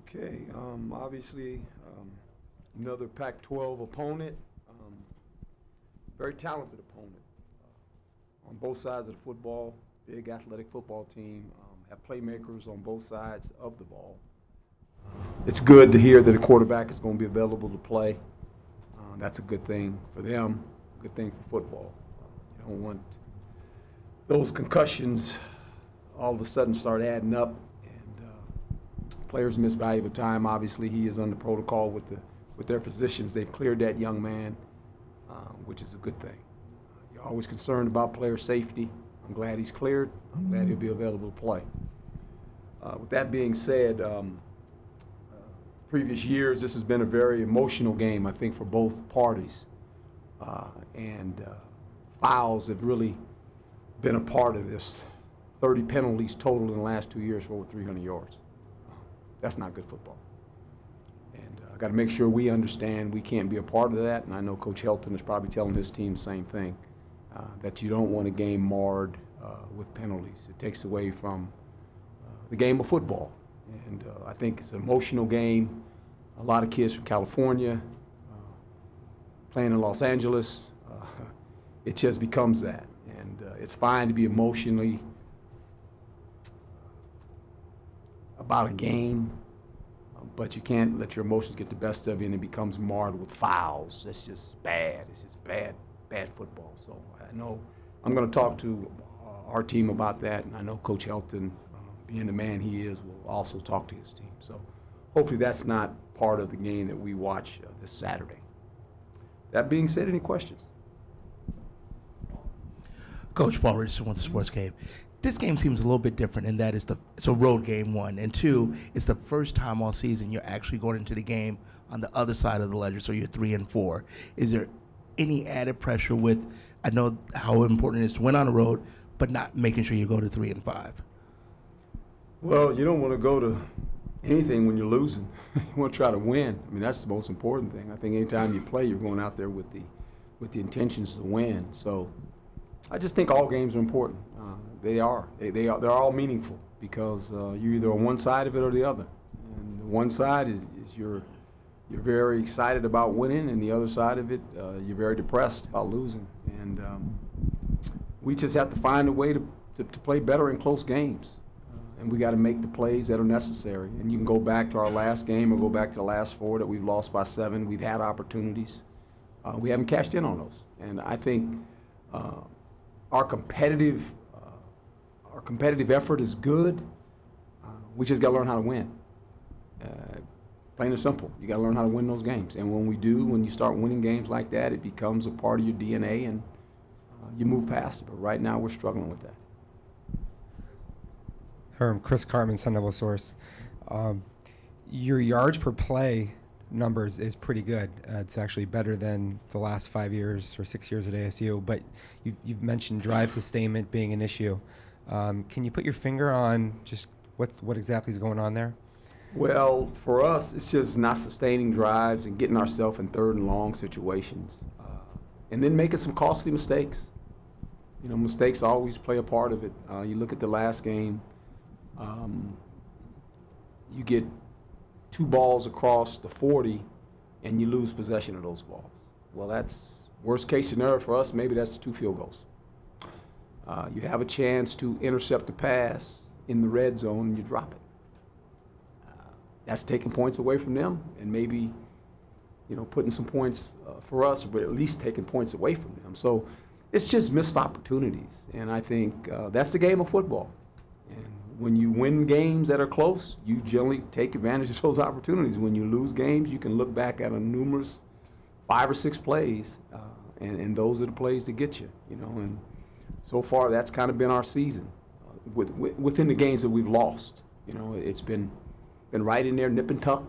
Okay, obviously another Pac-12 opponent, very talented opponent on both sides of the football, big athletic football team, have playmakers on both sides of the ball. It's good to hear that a quarterback is going to be available to play. That's a good thing for them, good thing for football. You don't want those concussions all of a sudden start adding up. Players miss valuable time. Obviously, he is under protocol with their physicians. They've cleared that young man, which is a good thing. You're always concerned about player safety. I'm glad he's cleared. I'm glad he'll be available to play. With that being said, previous years, this has been a very emotional game, I think, for both parties. Fouls have really been a part of this. 30 penalties total in the last 2 years for over 300 yards. That's not good football. And I got to make sure we understand we can't be a part of that. And I know Coach Helton is probably telling his team the same thing, that you don't want a game marred with penalties. It takes away from the game of football. And I think it's an emotional game. A lot of kids from California playing in Los Angeles. It just becomes that. And it's fine to be emotionally about a game, but you can't let your emotions get the best of you and it becomes marred with fouls. That's just bad. It's just bad football. So I know I'm going to talk to our team about that, and I know Coach Helton, being the man he is, will also talk to his team. So hopefully that's not part of the game that we watch this Saturday. That being said, any questions? Coach Paul Richardson with the Sports Cave. This game seems a little bit different in that it's a road game, one, and two, it's the first time all season you're actually going into the game on the other side of the ledger, so you're 3-4. Is there any added pressure with, I know how important it is to win on the road, but not making sure you go to 3-5? Well, you don't want to go to anything when you're losing. You want to try to win. I mean, that's the most important thing. I think anytime you play, you're going out there with the intentions to win. So I just think all games are important. They're all meaningful because you're either on one side of it or the other. And the one side is you're very excited about winning, and the other side of it, you're very depressed about losing. And we just have to find a way to play better in close games. And we got to make the plays that are necessary. And you can go back to our last game or go back to the last four that we've lost by 7. We've had opportunities. We haven't cashed in on those. And I think our competitive effort is good. We just got to learn how to win. Plain and simple. You got to learn how to win those games. And when you start winning games like that, it becomes a part of your DNA, and you move past it. But right now, we're struggling with that. Herm, Chris Cartman, Sun Devil Source. Your yards per play numbers is pretty good. It's actually better than the last 5 years or 6 years at ASU. But you've mentioned drive sustainment being an issue. Can you put your finger on just what exactly is going on there? Well, for us, it's just not sustaining drives and getting ourselves in third and long situations, and then making some costly mistakes. You know, mistakes always play a part of it. You look at the last game. You get 2 balls across the 40, and you lose possession of those balls. Well, that's worst case scenario for us. Maybe that's 2 field goals. You have a chance to intercept the pass in the red zone, and you drop it. That's taking points away from them, and maybe, putting some points for us, but at least taking points away from them. So it's just missed opportunities, and I think that's the game of football. And when you win games that are close, you generally take advantage of those opportunities. When you lose games, you can look back at a numerous 5 or 6 plays, and those are the plays that get you. And so far that's kind of been our season within the games that we've lost. It's been right in there, nip and tuck.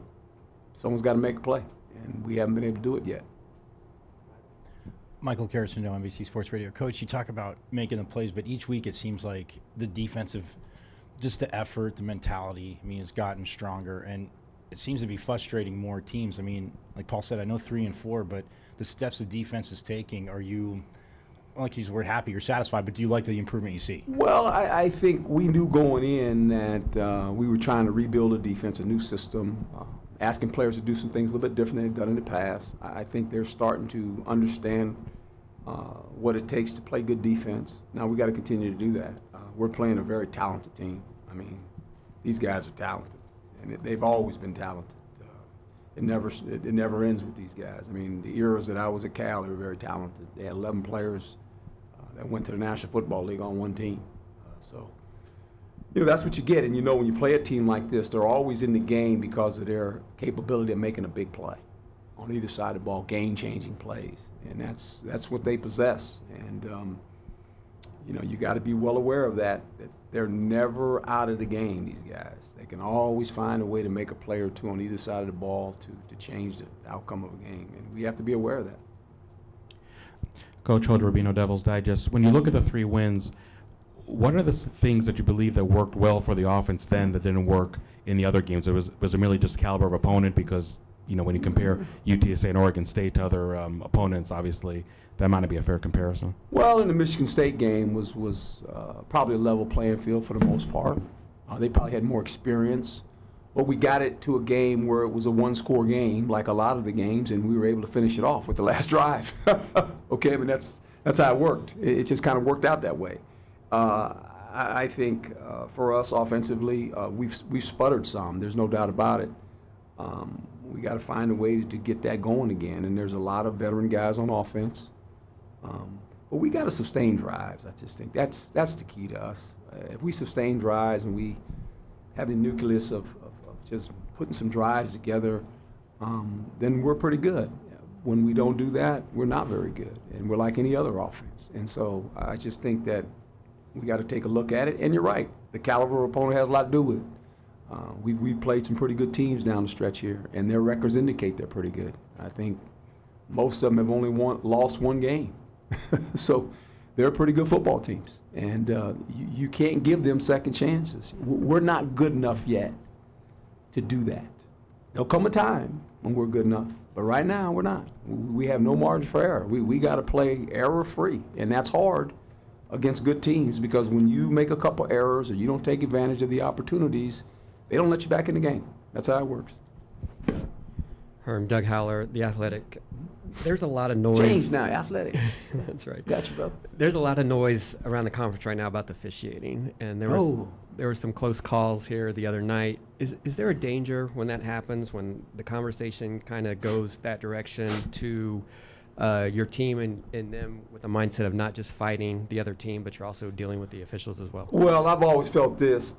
Someone's got to make a play, and we haven't been able to do it yet. Michael Carrison, NBC Sports Radio. Coach, you talk about making the plays, but each week it seems like the defensive, just the effort, the mentality, has gotten stronger, and it seems to be frustrating more teams. Like Paul said, I know 3-4, but the steps the defense is taking, are you like to use the word happy or satisfied, but do you like the improvement you see? Well, I think we knew going in that we were trying to rebuild a defense, a new system, asking players to do some things a little bit different than they've done in the past. I think they're starting to understand what it takes to play good defense. Now we got to continue to do that. We're playing a very talented team. I mean, these guys are talented, and they've always been talented. It never ends with these guys. I mean, the eras that I was at Cal, they were very talented. They had 11 players that went to the National Football League on one team. So, you know, that's what you get. And you know, when you play a team like this, they're always in the game because of their capability of making a big play on either side of the ball, game-changing plays. And that's what they possess. And, you know, you got to be well aware of that they're never out of the game, these guys. They can always find a way to make a play or two on either side of the ball to change the outcome of a game. And we have to be aware of that. Coach Hood, Rubino Devils Digest, when you look at the 3 wins, what are the things that you believe that worked well for the offense then that didn't work in the other games? Was it merely just caliber of opponent? Because, you know, when you compare UTSA and Oregon State to other opponents, obviously, that might not be a fair comparison. Well, in the Michigan State game was probably a level playing field for the most part. They probably had more experience. But we got it to a game where it was a one-score game, like a lot of the games, and we were able to finish it off with the last drive. Okay, I mean, that's how it worked. It just kind of worked out that way. I think for us offensively, we've sputtered some. There's no doubt about it. We got to find a way to get that going again, and there's a lot of veteran guys on offense. But we got to sustain drives. I just think that's the key to us. If we sustain drives and we have the nucleus of just putting some drives together, then we're pretty good. When we don't do that, we're not very good, and we're like any other offense. And so I just think that we got to take a look at it. And you're right, the caliber of opponent has a lot to do with it. We've played some pretty good teams down the stretch here, and their records indicate they're pretty good. I think most of them have only lost one game. So they're pretty good football teams, and you can't give them second chances. We're not good enough yet to do that. There'll come a time when we're good enough, but right now we're not. We have no margin for error. We got to play error-free, and that's hard against good teams because when you make a couple errors or you don't take advantage of the opportunities, they don't let you back in the game. That's how it works. Herm, Doug Howler, The Athletic. There's a lot of noise. Change now, Athletic. That's right. Gotcha, bro. There's a lot of noise around the conference right now about the officiating, and there were some close calls here the other night. Is there a danger when that happens, when the conversation kind of goes that direction to your team and them with a mindset of not just fighting the other team, but you're also dealing with the officials as well? Well, I've always felt this.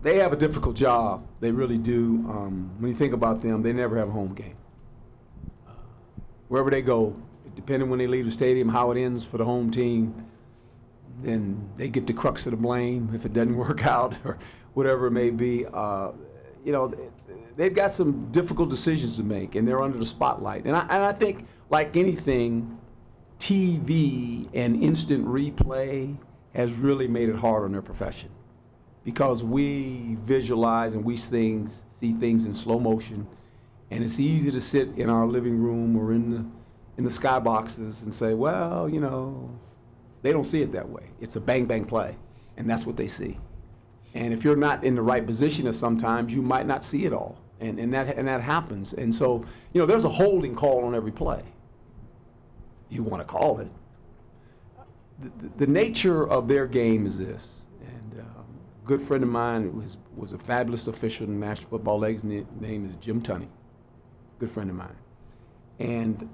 They have a difficult job. They really do. When you think about them, they never have a home game. Wherever they go, depending when they leave the stadium, how it ends for the home team, then they get the crux of the blame if it doesn't work out or whatever it may be. You know, they've got some difficult decisions to make, and they're under the spotlight. And I think, like anything, TV and instant replay has really made it hard on their profession because we visualize and we see things in slow motion, and it's easy to sit in our living room or in the skyboxes and say, well, you know, they don't see it that way. It's a bang-bang play, and that's what they see. And if you're not in the right position at sometimes, you might not see it all, and that happens. And so, you know, there's a holding call on every play. You want to call it. The nature of their game is this, and a good friend of mine was a fabulous official in the National Football League. His name is Jim Tunney, good friend of mine. And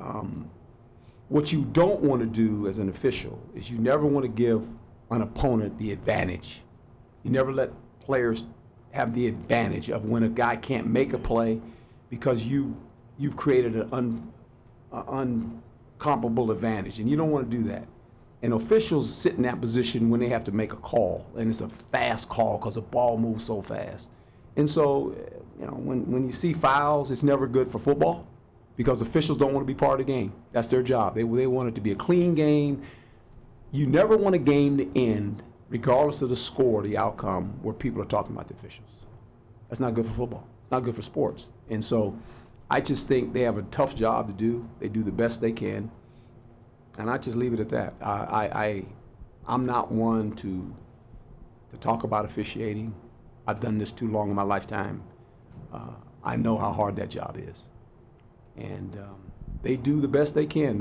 what you don't want to do as an official is you never want to give an opponent the advantage. You never let players have the advantage of when a guy can't make a play because you've created an uncomparable advantage, and you don't want to do that. And officials sit in that position when they have to make a call, and it's a fast call because the ball moves so fast. And so, you know, when you see fouls, it's never good for football because officials don't want to be part of the game. That's their job. They want it to be a clean game. You never want a game to end, regardless of the score, the outcome, where people are talking about the officials. That's not good for football. It's not good for sports. And so I just think they have a tough job to do. They do the best they can. And I just leave it at that. I'm not one to talk about officiating. I've done this too long in my lifetime. I know how hard that job is. And they do the best they can.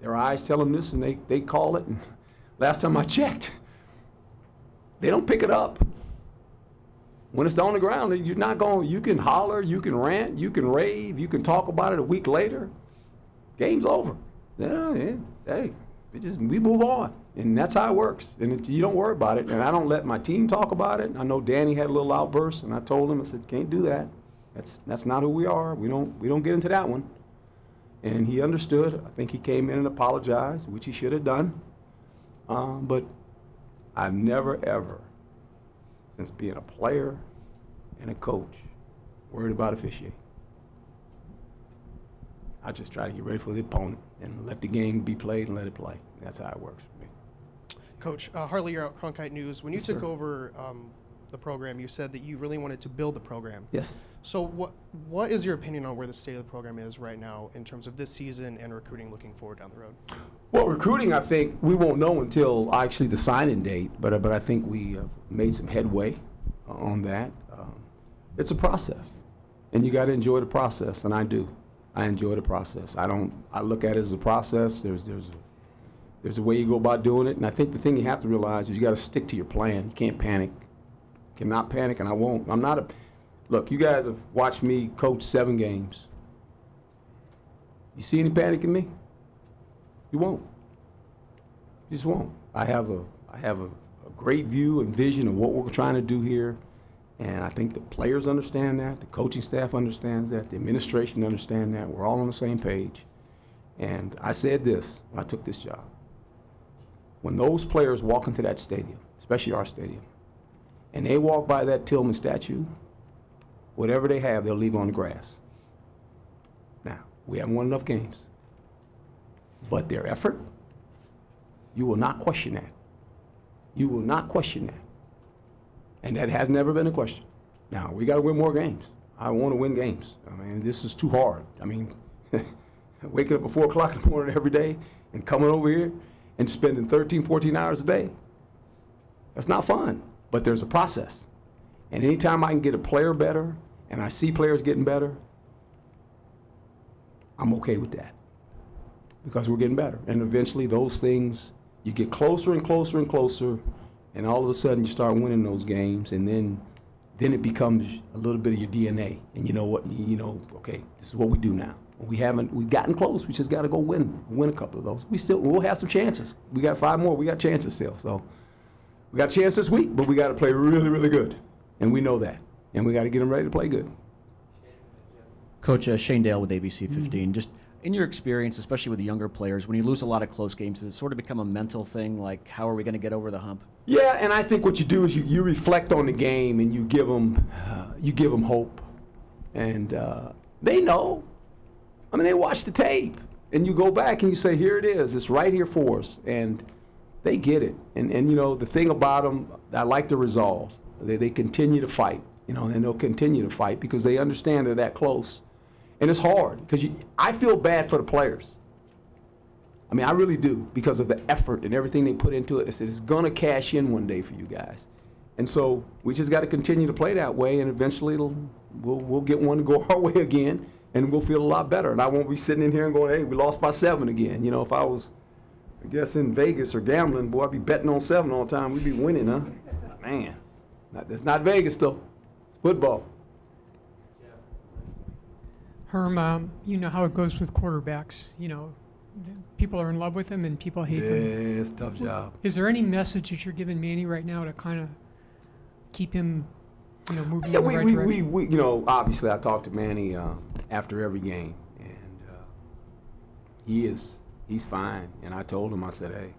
Their eyes tell them this, and they call it. And last time I checked, they don't pick it up. When it's on the ground, you're not going. You can holler, you can rant, you can rave, you can talk about it a week later. Game's over. Yeah, hey, we move on, and that's how it works. And you don't worry about it. And I don't let my team talk about it. I know Danny had a little outburst, and I told him, I said, can't do that. That's not who we are. We don't get into that one. And he understood. I think he came in and apologized, which he should have done. But I've never ever, since being a player and a coach, worried about officiating. I just try to get ready for the opponent and let the game be played and let it play. That's how it works for me. Coach, Harley, you're at Cronkite News. When you Yes, took sir. over the program, you said that you really wanted to build the program. Yes. So what is your opinion on where the state of the program is right now in terms of this season and recruiting looking forward down the road? Well, recruiting, I think we won't know until actually the signing date, but I think we made some headway on that. It's a process, and you got to enjoy the process, and I do. I enjoy the process. I look at it as a process. There's a way you go about doing it, and I think the thing you have to realize is you got to stick to your plan. You can't panic. You cannot panic, and I won't. Look, you guys have watched me coach 7 games. You see any panic in me? You won't. You just won't. I have a great view and vision of what we're trying to do here. And I think the players understand that, the coaching staff understands that, the administration understands that. We're all on the same page. And I said this when I took this job. When those players walk into that stadium, especially our stadium, and they walk by that Tillman statue, whatever they have, they'll leave on the grass. Now, we haven't won enough games. But their effort, you will not question that. You will not question that. And that has never been a question. Now, we got to win more games. I want to win games. I mean, this is too hard. I mean, waking up at 4 o'clock in the morning every day and coming over here and spending 13, 14 hours a day, that's not fun. But there's a process. And anytime I can get a player better and I see players getting better, I'm okay with that because we're getting better. And eventually those things, you get closer and closer and closer, and all of a sudden you start winning those games, and then it becomes a little bit of your DNA. And you know what, okay, this is what we do now. We've gotten close. We just got to go win a couple of those. We'll have some chances. We got 5 more. We got chances still. So we got a chance this week, but we got to play really, really good. And we know that. And we got to get them ready to play good. Coach, Shane Dale with ABC 15. Just in your experience, especially with the younger players, when you lose a lot of close games, does it sort of become a mental thing, like how are we going to get over the hump? Yeah, and I think what you do is you reflect on the game and you give them hope. And they know. I mean, they watch the tape. And you go back and you say, here it is. It's right here for us. And they get it. And the thing about them, I like the resolve. They continue to fight, and they'll continue to fight because they understand they're that close. And it's hard because I feel bad for the players. I mean, I really do because of the effort and everything they put into it. They said it's going to cash in one day for you guys. And so we just got to continue to play that way, and eventually we'll get one to go our way again, and we'll feel a lot better. And I won't be sitting in here and going, hey, we lost by 7 again. If I was, I guess, in Vegas or gambling, boy, I'd be betting on 7 all the time. We'd be winning, huh? Man. It's not Vegas, though. It's football. Herm, you know how it goes with quarterbacks. People are in love with them and people hate them. Yeah, it's a tough job. Is there any message that you're giving Manny right now to kind of keep him, moving Yeah, in the right direction? we obviously I talk to Manny after every game, and he's fine. And I told him, I said, hey,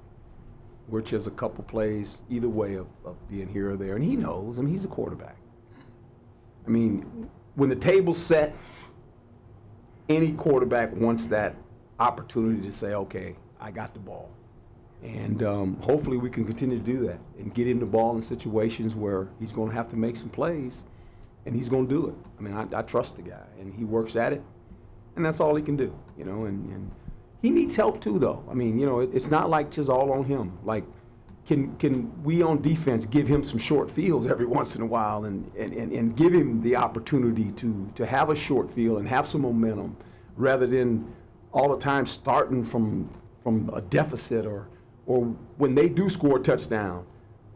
we're just a couple plays either way of being here or there. And he knows. I mean, he's a quarterback. I mean, when the table's set, any quarterback wants that opportunity to say, okay, I got the ball. And hopefully we can continue to do that and get him the ball in situations where he's going to have to make some plays, and he's going to do it. I mean, I trust the guy, and he works at it, and that's all he can do, and He needs help too, though. I mean, you know, it's not like just all on him. Like, can we on defense give him some short fields every once in a while and give him the opportunity to have a short field and have some momentum rather than all the time starting from a deficit or when they do score a touchdown,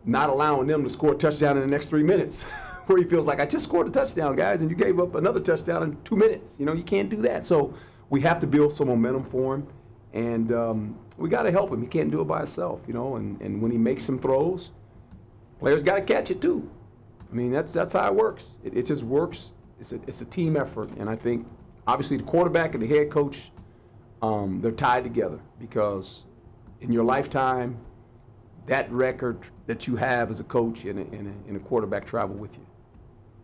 not allowing them to score a touchdown in the next 3 minutes where he feels like, I just scored a touchdown, guys, and you gave up another touchdown in 2 minutes. You know, you can't do that. So we have to build some momentum for him, and we got to help him. He can't do it by himself, you know, and when he makes some throws, players got to catch it too. I mean, that's how it works. It just works. It's a team effort, and I think obviously the quarterback and the head coach, they're tied together because in your lifetime, that record that you have as a coach and a quarterback travel with you.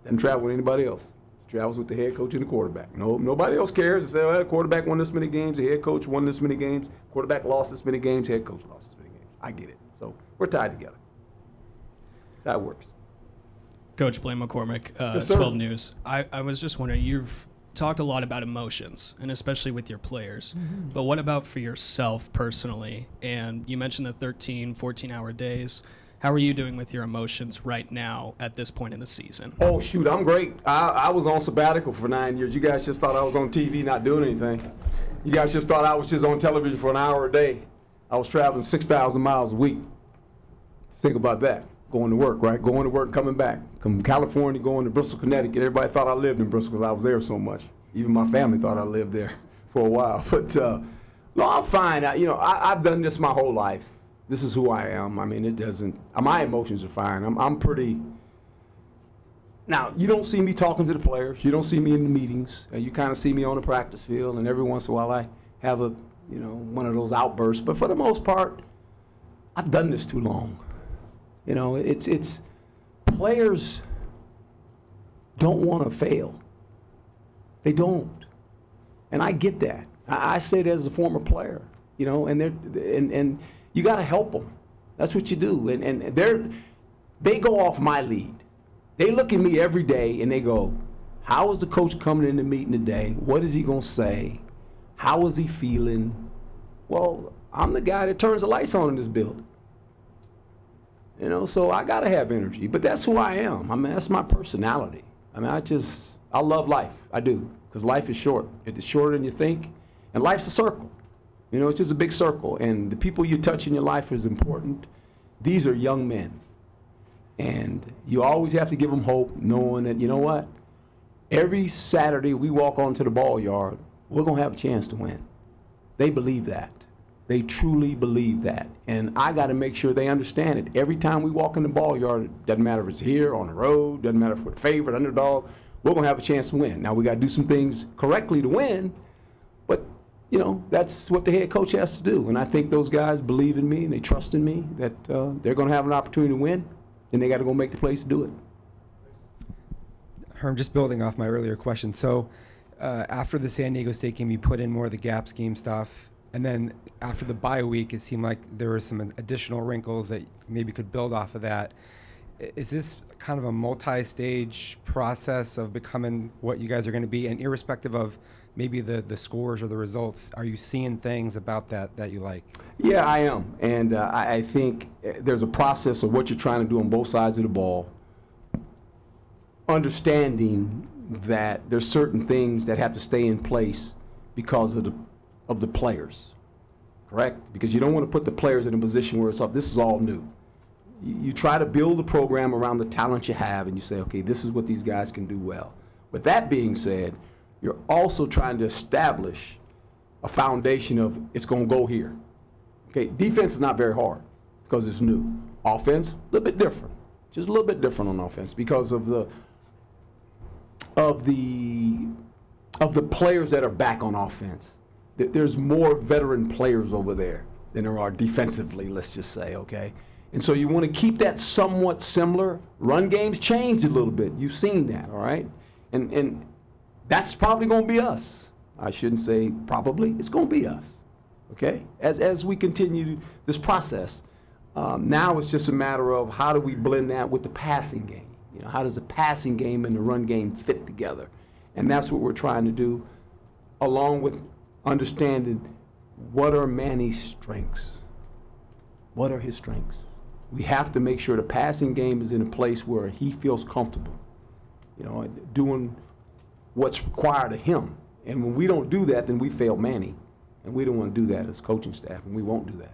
Doesn't travel with anybody else. It travels with the head coach and the quarterback. Nobody else cares to say, well, the quarterback won this many games, the head coach won this many games, quarterback lost this many games, head coach lost this many games. I get it. So we're tied together. That's how it works. Coach Blaine McCormick, Yes, sir. 12 News. I was just wondering, you've talked a lot about emotions, and especially with your players. Mm-hmm. But what about for yourself personally? And you mentioned the 13, 14-hour days. How are you doing with your emotions right now at this point in the season? Oh, shoot, I'm great. I was on sabbatical for 9 years. You guys just thought I was on TV not doing anything. You guys just thought I was just on television for an hour a day. I was traveling 6,000 miles a week. Think about that. Going to work, right? Going to work, coming back. From California, going to Bristol, Connecticut. Everybody thought I lived in Bristol because I was there so much. Even my family thought I lived there for a while. But, no, I'm fine. I've done this my whole life. This is who I am. I mean, it doesn't, my emotions are fine. I'm pretty, now, you don't see me talking to the players. You don't see me in the meetings. You kind of see me on the practice field, and every once in a while I have one of those outbursts. But for the most part, I've done this too long. You know, it's players don't want to fail. They don't. And I get that. I say that as a former player, you know, and you got to help them. That's what you do. And they go off my lead. They look at me every day and they go, how is the coach coming in the meeting today? What is he going to say? How is he feeling? Well, I'm the guy that turns the lights on in this building. You know, so I got to have energy. But that's who I am. I mean, that's my personality. I mean, I love life. I do. Because life is short. It is shorter than you think. And life's a circle. You know, it's just a big circle, and the people you touch in your life is important. These are young men, and you always have to give them hope, knowing that, you know what, every Saturday we walk onto the ball yard, we're going to have a chance to win. They believe that. They truly believe that, and I got to make sure they understand it. Every time we walk in the ball yard, it doesn't matter if it's here, on the road, doesn't matter if we're favorite, underdog, we're going to have a chance to win. Now, we got to do some things correctly to win, but you know, that's what the head coach has to do. And I think those guys believe in me and they trust in me that they're going to have an opportunity to win, and they got to go make the plays to do it. Herm, just building off my earlier question. So after the San Diego State game, you put in more of the gap scheme stuff. And then after the bye week, it seemed like there were some additional wrinkles that maybe could build off of that. Is this kind of a multi-stage process of becoming what you guys are going to be? And irrespective of maybe the scores or the results, are you seeing things about that you like? Yeah, I am. And I think there's a process of what you're trying to do on both sides of the ball, understanding that there's certain things that have to stay in place because of the players, correct? Because you don't want to put the players in a position where it's up, this is all new. You try to build a program around the talent you have, and you say, okay, this is what these guys can do well. With that being said, you're also trying to establish a foundation of it's going to go here. Okay, defense is not very hard because it's new. Offense, a little bit different. Just a little bit different on offense because of the players that are back on offense. There's more veteran players over there than there are defensively, let's just say, okay? And so you want to keep that somewhat similar. Run game's changed a little bit. You've seen that, all right? And that's probably going to be us. I shouldn't say probably. It's going to be us, okay? As we continue this process, now it's just a matter of how do we blend that with the passing game? You know, how does the passing game and the run game fit together? And that's what we're trying to do, along with understanding what are Manny's strengths? What are his strengths? We have to make sure the passing game is in a place where he feels comfortable, you know, doing what's required of him. And when we don't do that, then we fail Manny. And we don't want to do that as coaching staff, and we won't do that.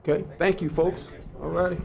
Okay, thank you, folks. All righty.